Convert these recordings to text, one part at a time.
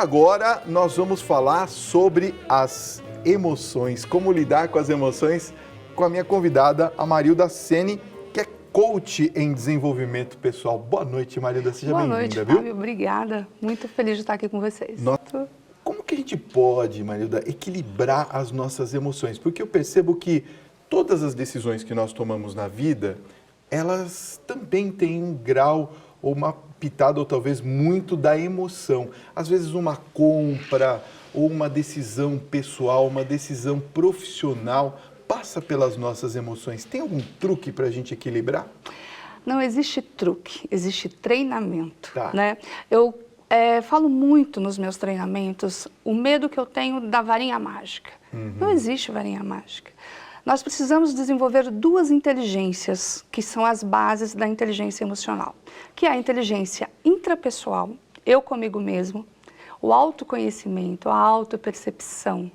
agora nós vamos falar sobre as emoções, como lidar com as emoções, com a minha convidada, a Marilda Seni, que é coach em desenvolvimento pessoal. Boa noite, Marilda, seja bem-vinda, viu? Fábio, obrigada. Muito feliz de estar aqui com vocês. Como que a gente pode, Marilda, equilibrar as nossas emoções? Porque eu percebo que todas as decisões que nós tomamos na vida, elas também têm um grau ou uma pitada, ou talvez muito da emoção. Às vezes uma compra ou uma decisão pessoal, uma decisão profissional, passa pelas nossas emoções. Tem algum truque para a gente equilibrar? Não existe truque, existe treinamento. Tá. Né? Eu falo muito nos meus treinamentos o medo que eu tenho da varinha mágica. Não existe varinha mágica. Nós precisamos desenvolver duas inteligências, que são as bases da inteligência emocional, que é a inteligência intrapessoal, eu comigo mesmo, o autoconhecimento, a autopercepção,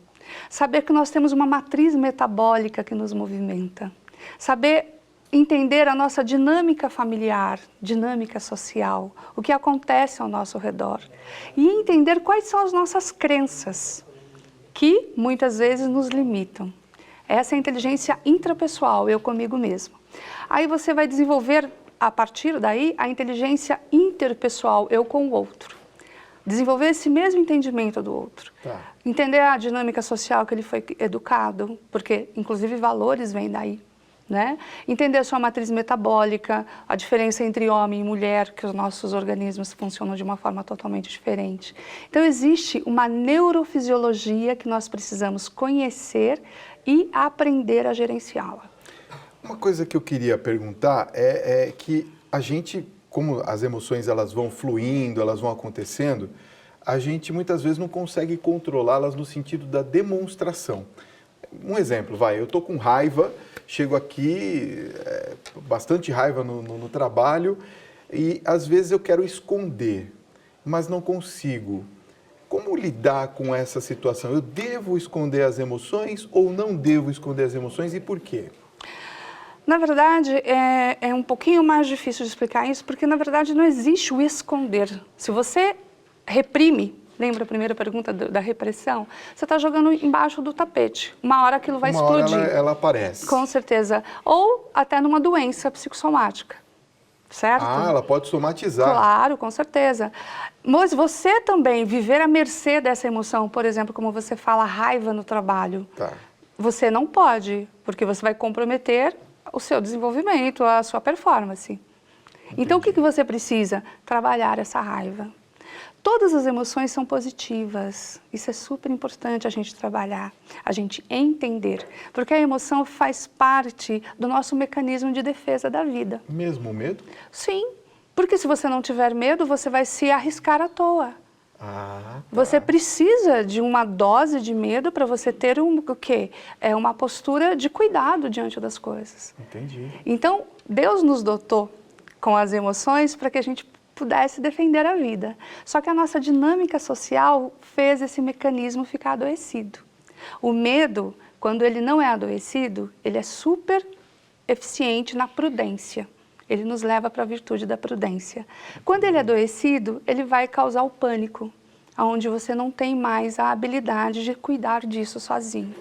saber que nós temos uma matriz metabólica que nos movimenta, saber entender a nossa dinâmica familiar, dinâmica social, o que acontece ao nosso redor, e entender quais são as nossas crenças, que muitas vezes nos limitam. Essa é a inteligência intrapessoal, eu comigo mesmo. Aí você vai desenvolver, a partir daí, a inteligência interpessoal, eu com o outro. Desenvolver esse mesmo entendimento do outro. Tá. Entender a dinâmica social que ele foi educado, porque, inclusive, valores vêm daí. Né? Entender a sua matriz metabólica, a diferença entre homem e mulher, que os nossos organismos funcionam de uma forma totalmente diferente. Então, existe uma neurofisiologia que nós precisamos conhecer e aprender a gerenciá-la. Uma coisa que eu queria perguntar é que a gente, como as emoções elas vão fluindo, elas vão acontecendo, a gente muitas vezes não consegue controlá-las no sentido da demonstração. Um exemplo, eu estou com raiva, chego aqui, bastante raiva no trabalho e às vezes eu quero esconder, mas não consigo. Como lidar com essa situação? Eu devo esconder as emoções ou não devo esconder as emoções e por quê? Na verdade, é um pouquinho mais difícil de explicar isso, porque na verdade não existe o esconder. Se você reprime, lembra a primeira pergunta da repressão? Você está jogando embaixo do tapete. Uma hora aquilo vai explodir. Uma hora ela aparece. Com certeza. Ou até numa doença psicossomática. Certo? Ah, ela pode somatizar. Claro, com certeza. Mas você também viver à mercê dessa emoção, por exemplo, como você fala, raiva no trabalho, Tá. você não pode, porque você vai comprometer o seu desenvolvimento, a sua performance. Entendi. Então, o que você precisa? Trabalhar essa raiva. Todas as emoções são positivas, isso é super importante a gente trabalhar, a gente entender, porque a emoção faz parte do nosso mecanismo de defesa da vida. Mesmo o medo? Sim, porque se você não tiver medo, você vai se arriscar à toa. Ah, tá. Você precisa de uma dose de medo para você ter o quê? Uma postura de cuidado diante das coisas. Entendi. Então, Deus nos dotou com as emoções para que a gente pudesse defender a vida. Só que a nossa dinâmica social fez esse mecanismo ficar adoecido. O medo, quando ele não é adoecido, ele é super eficiente na prudência. Ele nos leva para a virtude da prudência. Quando ele é adoecido, ele vai causar o pânico, onde você não tem mais a habilidade de cuidar disso sozinho.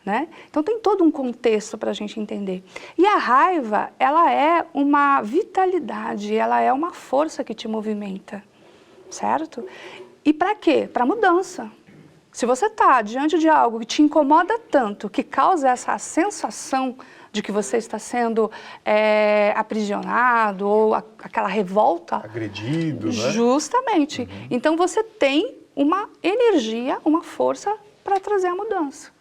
Né? Então tem todo um contexto para a gente entender. E a raiva, ela é uma vitalidade, ela é uma força que te movimenta, certo? E para quê? Para mudança. Se você está diante de algo que te incomoda tanto, que causa essa sensação de que você está sendo aprisionado ou aquela revolta... Agredido, né? Justamente. Então você tem uma energia, uma força para trazer a mudança.